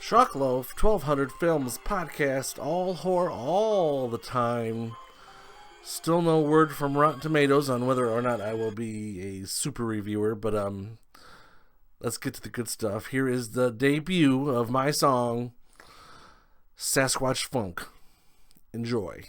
Chuckloaf, 1200 Films podcast, all horror, all the time. Still no word from Rotten Tomatoes on whether or not I will be a super reviewer, but let's get to the good stuff. Here is the debut of my song, Sasquatch Funk. Enjoy.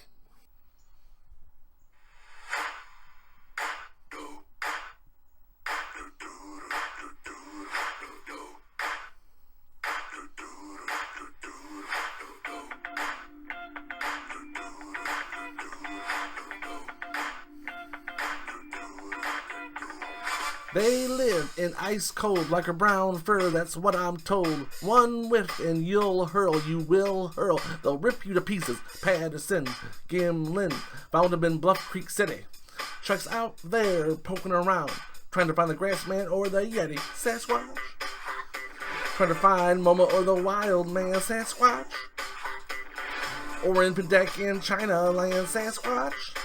They live in ice cold like a brown fur, that's what I'm told. One whiff and you'll hurl, you will hurl. They'll rip you to pieces. Patterson, Gimlin, found him in Bluff Creek City. Chuck's out there poking around, trying to find the grass man or the Yeti. Sasquatch. Trying to find Momo or the wild man. Sasquatch. Or in Pendeck in China land. Sasquatch.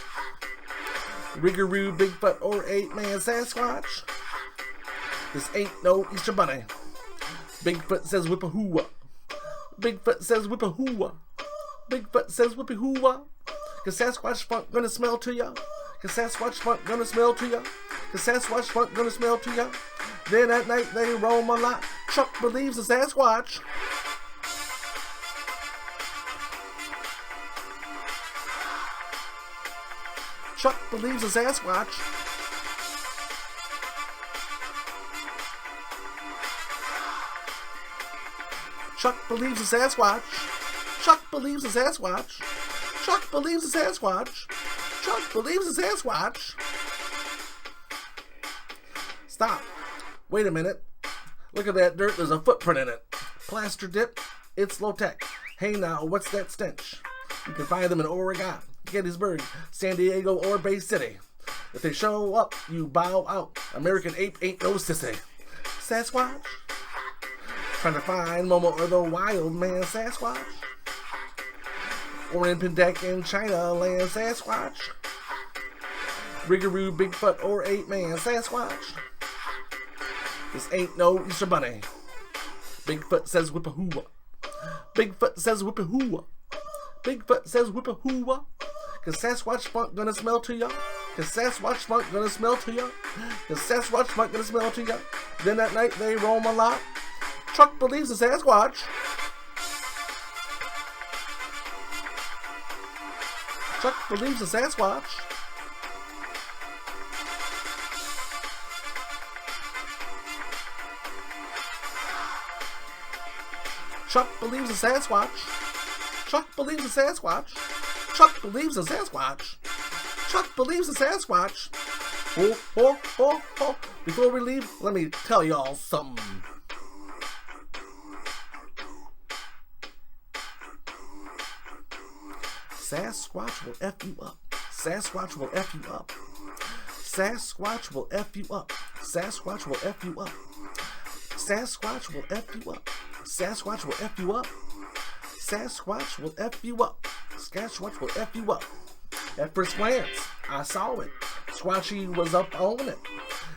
Riggaroo, Bigfoot, or 8-man Sasquatch. This ain't no Easter Bunny. Bigfoot says whip-a-hoo-wah. Bigfoot says whip-a-hoo-wah. Bigfoot says whip-a-hoo-wah. Cause Sasquatch Funk gonna smell to ya. Cause Sasquatch Funk gonna smell to ya. Cause Sasquatch Funk gonna smell to ya. Then at night they roam a lot. Chuck believes the Sasquatch. Chuck believes a Sasquatch. Chuck believes a Sasquatch. Chuck believes a Sasquatch. Chuck believes a Sasquatch. Chuck believes a Sasquatch. Stop. Wait a minute. Look at that dirt. There's a footprint in it. Plaster dip. It's low tech. Hey now, what's that stench? You can find them in Oregon, Gettysburg, San Diego, or Bay City. If they show up, you bow out. American ape ain't no sissy. Sasquatch. Trying to find Momo or the wild man. Sasquatch. Or in Pendeck in China land. Sasquatch. Riggaroo, Bigfoot, or 8-man Sasquatch. This ain't no Easter Bunny. Bigfoot says whip-a-hoo-wah. Bigfoot says whip-a-hoo-wah. Bigfoot says whip-a-hoo-wah. Cause Sasquatch Funk gonna smell to ya. Cause Sasquatch Funk gonna smell to ya. Cause Sasquatch Funk gonna smell to ya. Then at night they roam a lot. Chuck believes the Sasquatch. Chuck believes the Sasquatch. Chuck believes the Sasquatch. Chuck believes the Sasquatch. Chuck believes the Sasquatch. Chuck believes the Sasquatch. Oh, oh, oh, oh. Before we leave, let me tell y'all something. Sasquatch will F you up. Sasquatch will F you up. Sasquatch will F you up. Sasquatch will F you up. Sasquatch will F you up. Sasquatch will F you up. Sasquatch will F you up. Sasquatch will F you up. At first glance, I saw it. Squatchy was up on it.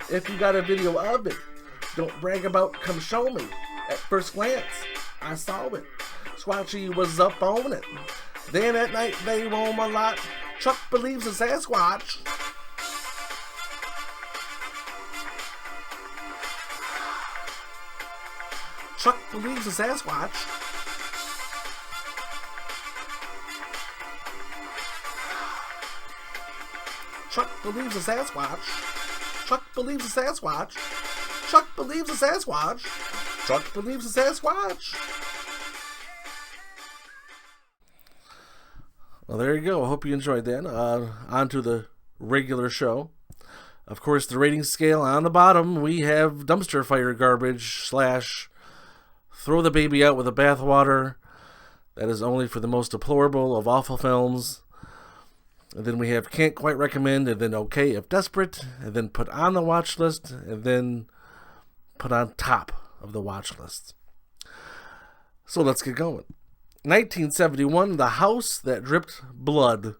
If you got a video of it, don't brag about, come show me. At first glance, I saw it. Squatchy was up on it. Then at night they roam a lot. Chuck believes a Sasquatch. Chuck believes a Sasquatch. Chuck believes a Sasquatch. Chuck believes a Sasquatch. Chuck believes a Sasquatch. Chuck believes a Sasquatch. Well, there you go. I hope you enjoyed that. On to the regular show. Of course, the rating scale on the bottom, we have dumpster fire garbage / throw the baby out with the bathwater. That is only for the most deplorable of awful films. And then we have can't quite recommend, and then okay if desperate, and then put on the watch list, and then put on top of the watch list. So let's get going. 1971, The House That Dripped Blood.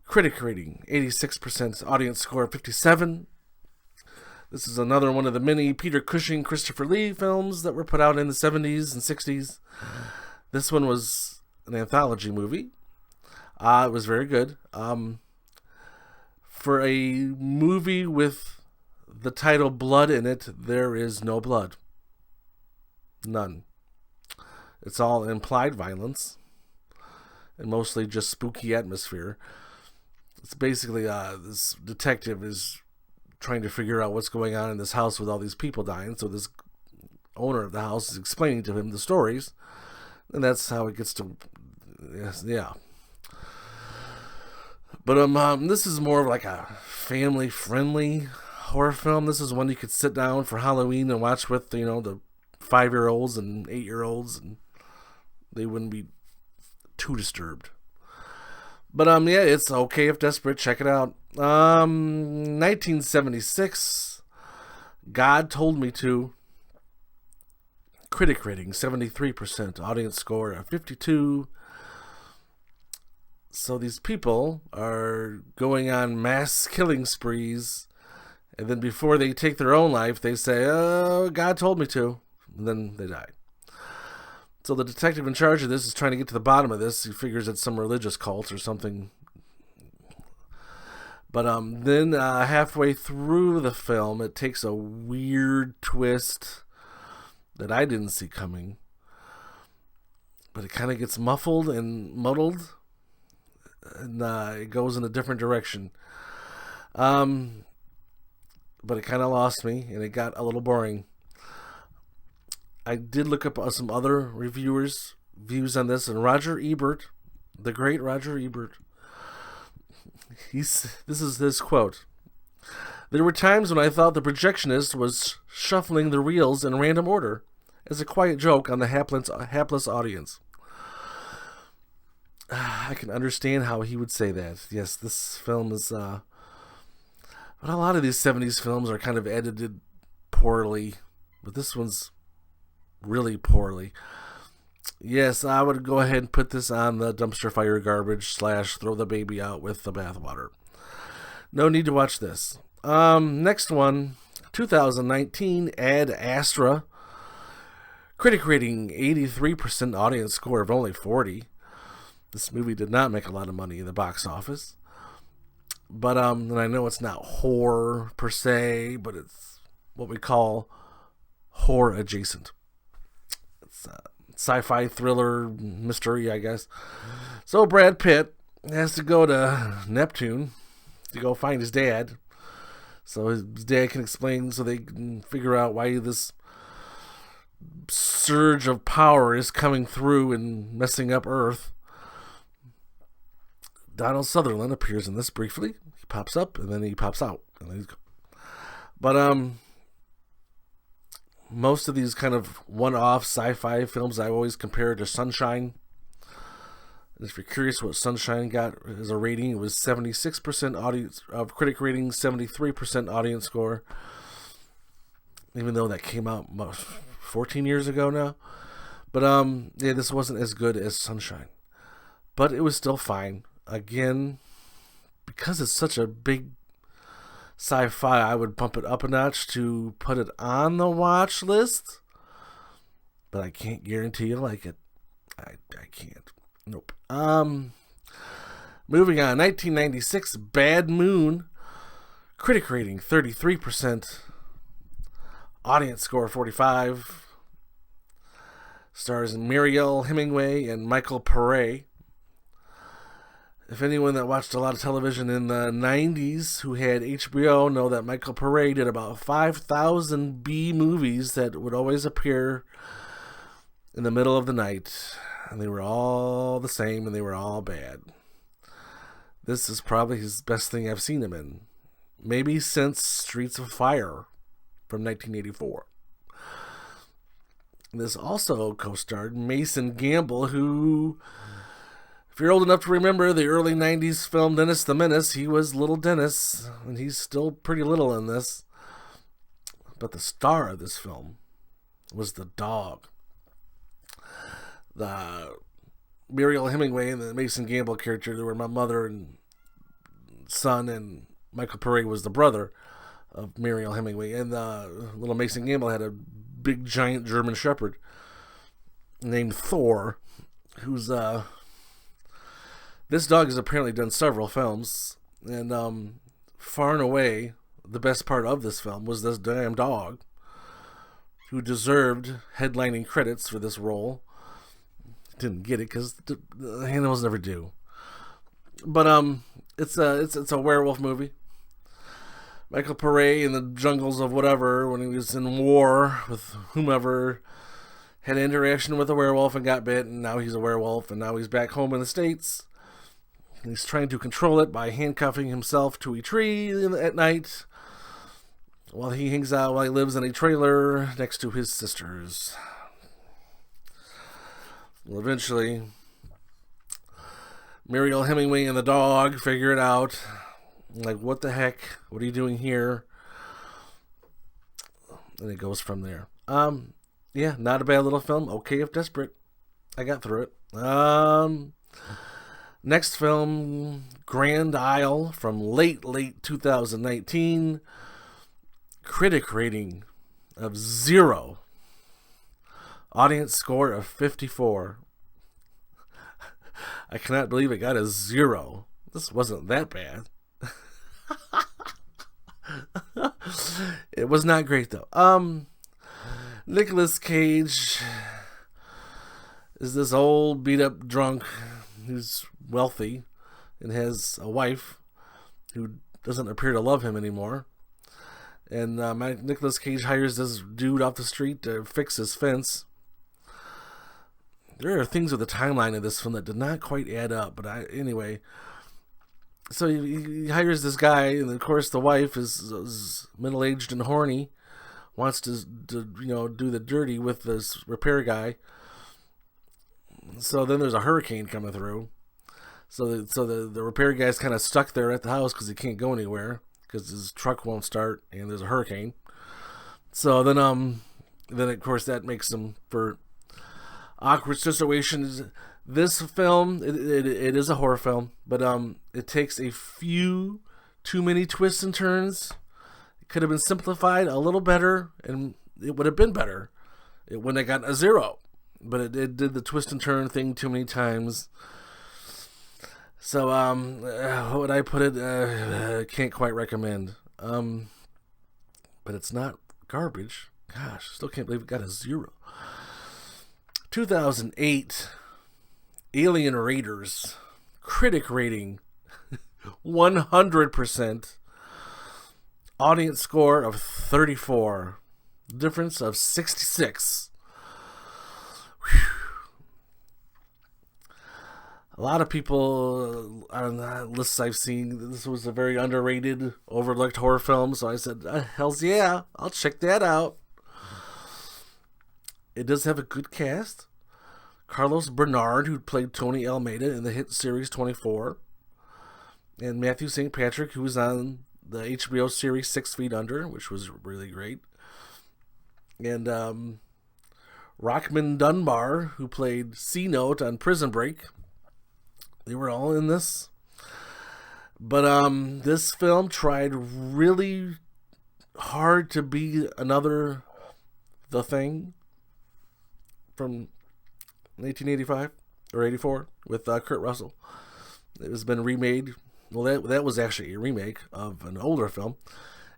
Critic rating, 86%. Audience score, 57. This is another one of the many Peter Cushing, Christopher Lee films that were put out in the 70s and 60s. This one was an anthology movie. It was very good. For a movie with the title Blood in it, there is no blood. None. It's all implied violence and mostly just spooky atmosphere. It's basically this detective is trying to figure out what's going on in this house with all these people dying. So this owner of the house is explaining to him the stories, and that's how it gets to, yeah. But this is more of like a family-friendly horror film. This is one you could sit down for Halloween and watch with, the 5-year-olds and 8-year-olds, and they wouldn't be too disturbed. But yeah, it's okay if desperate. Check it out. 1976, God Told Me To. Critic rating 73%, audience score 52. So these people are going on mass killing sprees, and then before they take their own life, they say, "Oh, God told me to," and then they die. So the detective in charge of this is trying to get to the bottom of this. He figures it's some religious cult or something. But then halfway through the film, it takes a weird twist that I didn't see coming. But it kind of gets muffled and muddled, and it goes in a different direction. But it kind of lost me, and it got a little boring. I did look up some other reviewers' views on this, and Roger Ebert, the great Roger Ebert, this is his quote: "There were times when I thought the projectionist was shuffling the reels in random order as a quiet joke on the hapless audience." I can understand how he would say that. Yes, this film is... but a lot of these 70s films are kind of edited poorly, but this one's really poorly. Yes, I would go ahead and put this on the dumpster fire garbage / throw the baby out with the bathwater. No need to watch this. Next one, 2019, Ad Astra. Critic rating 83%, audience score of only 40. This movie did not make a lot of money in the box office. But and I know it's not horror per se, but it's what we call horror adjacent. It's a sci-fi thriller mystery, I guess. So Brad Pitt has to go to Neptune to go find his dad, so his dad can explain, so they can figure out why this surge of power is coming through and messing up Earth. Donald Sutherland appears in this briefly. He pops up and then he pops out. And then he's gone. But most of these kind of one-off sci-fi films I always compare to Sunshine. And if you're curious what Sunshine got as a rating, it was 76% audience of critic rating, 73% audience score. Even though that came out 14 years ago now. But yeah, this wasn't as good as Sunshine. But it was still fine. Again, because it's such a big sci-fi, I would bump it up a notch to put it on the watch list. But I can't guarantee you like it. I can't. Nope. Moving on, 1996, Bad Moon. Critic rating 33%. Audience score 45. Stars Mariel Hemingway and Michael Pare. If anyone that watched a lot of television in the 90s who had HBO know that Michael Pare did about 5,000 B movies that would always appear in the middle of the night. And they were all the same and they were all bad. This is probably his best thing I've seen him in. Maybe since Streets of Fire from 1984. This also co-starred Mason Gamble, who... if you're old enough to remember the early 90s film Dennis the Menace, he was Little Dennis, and he's still pretty little in this. But the star of this film was the dog. The Mariel Hemingway and the Mason Gamble character, they were my mother and son, and Michael Pare was the brother. of Mariel Hemingway. And little Mason Gamble had a big giant German Shepherd named Thor, who's this dog has apparently done several films, and far and away the best part of this film was this damn dog, who deserved headlining credits for this role. Didn't get it because the animals never do. But it's a werewolf movie. Michael Pare in the jungles of whatever, when he was in war with whomever, had interaction with a werewolf and got bit, and now he's a werewolf, and now he's back home in the States. And he's trying to control it by handcuffing himself to a tree at night while he lives in a trailer next to his sisters. Well, eventually, Mariel Hemingway and the dog figure it out. Like, what the heck? What are you doing here? And it goes from there. Yeah, not a bad little film. Okay if desperate. I got through it. Next film, Grand Isle, from late 2019. Critic rating of 0. Audience score of 54. I cannot believe it got a 0. This wasn't that bad. It was not great though. Nicolas Cage is this old beat up drunk who's wealthy and has a wife who doesn't appear to love him anymore. And Nicolas Cage hires this dude off the street to fix his fence. There are things with the timeline of this film that did not quite add up, but anyway. So he hires this guy, and of course the wife is middle-aged and horny, wants to do the dirty with this repair guy. So then there's a hurricane coming through. So the repair guy's kind of stuck there at the house because he can't go anywhere because his truck won't start, and there's a hurricane. So then of course that makes him for awkward situations. This film, it is a horror film, but it takes a few too many twists and turns. It could have been simplified a little better, and it would have been better. It wouldn't have gotten a 0, but it did the twist and turn thing too many times. So what would I put it? Can't quite recommend. But it's not garbage. Gosh, still can't believe it got a 0. 2008. Alien Raiders, critic rating 100%, audience score of 34, difference of 66. Whew. A lot of people on the lists I've seen, this was a very underrated, overlooked horror film, so I said, hells yeah, I'll check that out. It does have a good cast. Carlos Bernard, who played Tony Almeida in the hit series 24. And Matthew St. Patrick, who was on the HBO series 6 Feet Under, which was really great. And Rockman Dunbar, who played C-Note on Prison Break. They were all in this. But this film tried really hard to be another The Thing from 1985 or 84 with Kurt Russell. It has been remade. Well, that was actually a remake of an older film,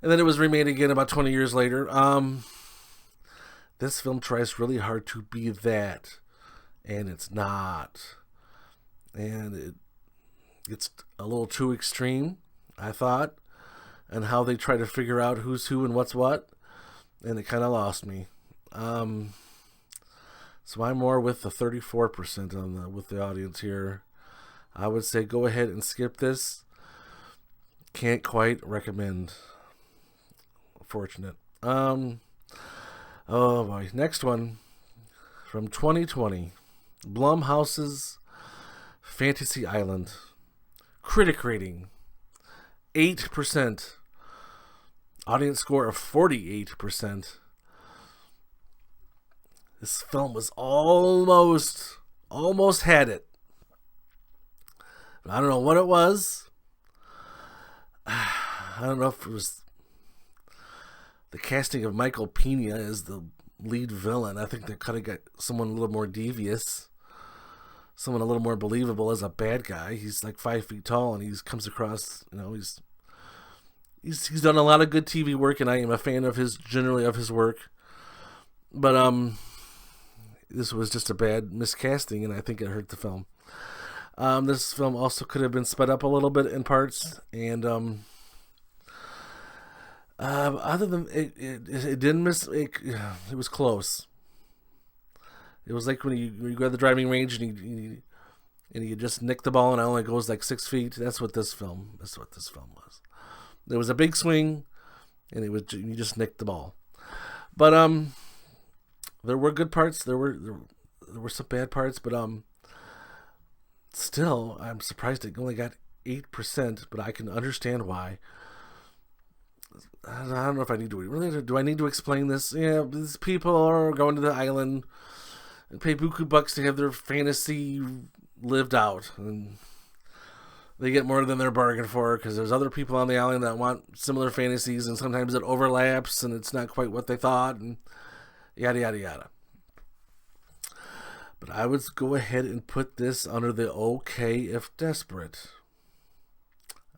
and then it was remade again about 20 years later. This film tries really hard to be that, and it's not. And it's a little too extreme, I thought, and how they try to figure out who's who and what's what, and it kind of lost me. So I'm more with the 34% with the audience here. I would say go ahead and skip this. Can't quite recommend. Fortunate. Oh boy. Next one from 2020. Blumhouse's Fantasy Island. Critic rating 8%. Audience score of 48%. This film was almost had it. I don't know what it was. I don't know if it was the casting of Michael Pena as the lead villain. I think they could have got someone a little more devious, someone a little more believable as a bad guy. He's like 5 feet tall, and he comes across, he's done a lot of good TV work, and I am a fan of his work. But this was just a bad miscasting, and I think it hurt the film. This film also could have been sped up a little bit in parts, and other than it didn't miss. It was close. It was like when you go to the driving range and you just nick the ball and it only goes like 6 feet. That's what this film was. There was a big swing, and you just nicked the ball. But there were good parts. There were some bad parts, but still, I'm surprised it only got 8%. But I can understand why. I don't know if I need to do I need to explain this? Yeah, these people are going to the island and pay buku bucks to have their fantasy lived out, and they get more than their bargain for because there's other people on the island that want similar fantasies, and sometimes it overlaps and it's not quite what they thought, and yada yada yada. But I would go ahead and put this under the okay if desperate.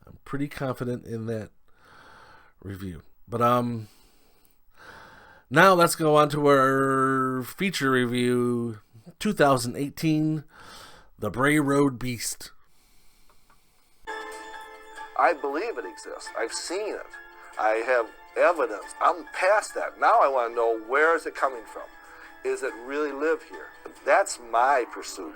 I'm pretty confident in that review. But now let's go on to our feature review, 2018, The Bray Road Beast. I believe it exists. I've seen it. I have evidence. I'm past that. Now I want to know, where is it coming from? Is it really live here? That's my pursuit.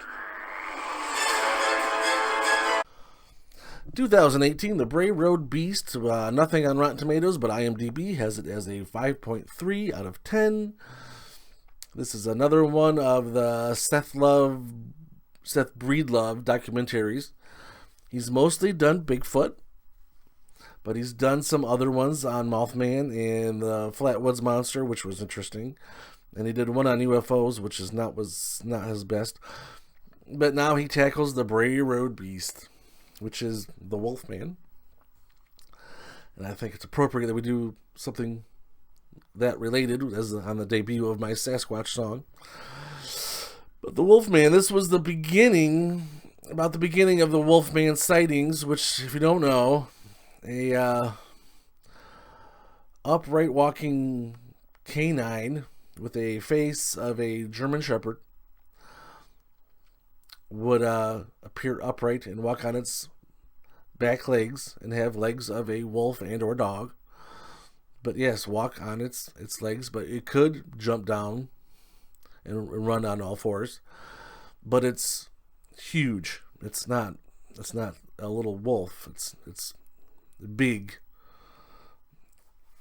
2018, The Bray Road Beast. Nothing on Rotten Tomatoes, but IMDb has it as a 5.3 out of 10. This is another one of the Seth Breedlove documentaries. He's mostly done Bigfoot, but he's done some other ones on Mothman and the Flatwoods Monster, which was interesting. And he did one on UFOs, which was not his best. But now he tackles the Bray Road Beast, which is the Wolfman. And I think it's appropriate that we do something that related as on the debut of my Sasquatch song. But the Wolfman, this was about the beginning of the Wolfman sightings, which, if you don't know, a upright walking canine with a face of a German Shepherd would appear upright and walk on its back legs and have legs of a wolf and or dog. But yes, walk on its legs, but it could jump down and run on all fours. But it's huge. It's not a little wolf. It's big.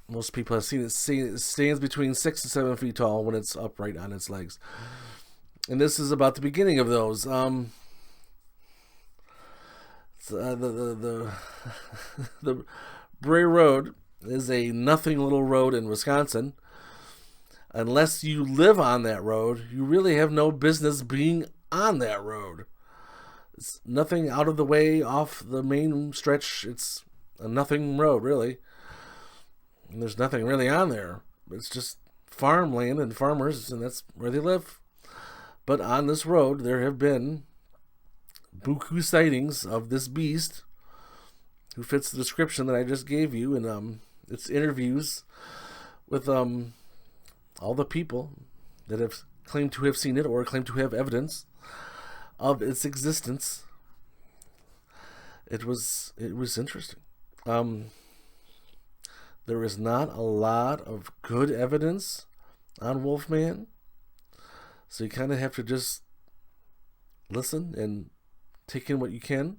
Most people have seen it. It stands between 6 and 7 feet tall when it's upright on its legs. And this is about the beginning of those. The Bray Road is a nothing little road in Wisconsin. Unless you live on that road, you really have no business being on that road. It's nothing out of the way off the main stretch. It's a nothing road, really. And there's nothing really on there. It's just farmland and farmers, and that's where they live. But on this road, there have been buku sightings of this beast who fits the description that I just gave you. And it's interviews with all the people that have claimed to have seen it or claimed to have evidence of its existence. It was interesting. There is not a lot of good evidence on Wolfman, so you kind of have to just listen and take in what you can.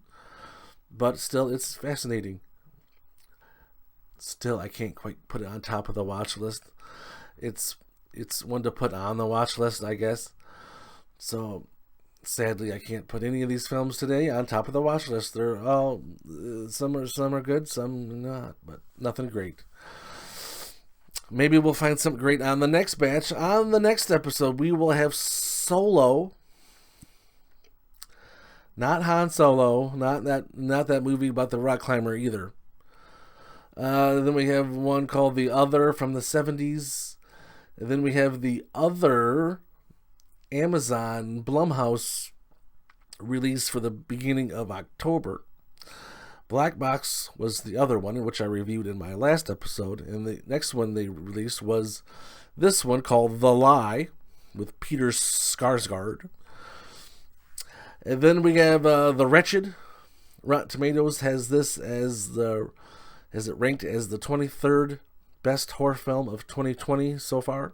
But still, it's fascinating. Still, I can't quite put it on top of the watch list. It's one to put on the watch list, I guess. So sadly, I can't put any of these films today on top of the watch list. They're all some are good, some not, but nothing great. Maybe we'll find something great on the next batch. On the next episode, we will have Solo. Not Han Solo, not that movie about the rock climber either. Then we have one called The Other from the 70s. And then we have The Other Amazon Blumhouse release for the beginning of October. Black Box was the other one, which I reviewed in my last episode. And the next one they released was this one called The Lie with Peter Skarsgård. And then we have The Wretched. Rotten Tomatoes has this as it ranked as the 23rd best horror film of 2020 so far.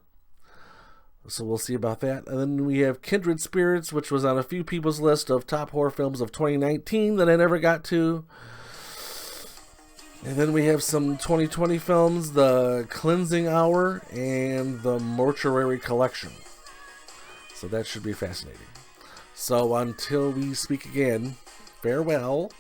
So we'll see about that. And then we have Kindred Spirits, which was on a few people's list of top horror films of 2019 that I never got to. And then we have some 2020 films, The Cleansing Hour and The Mortuary Collection. So that should be fascinating. So until we speak again, farewell.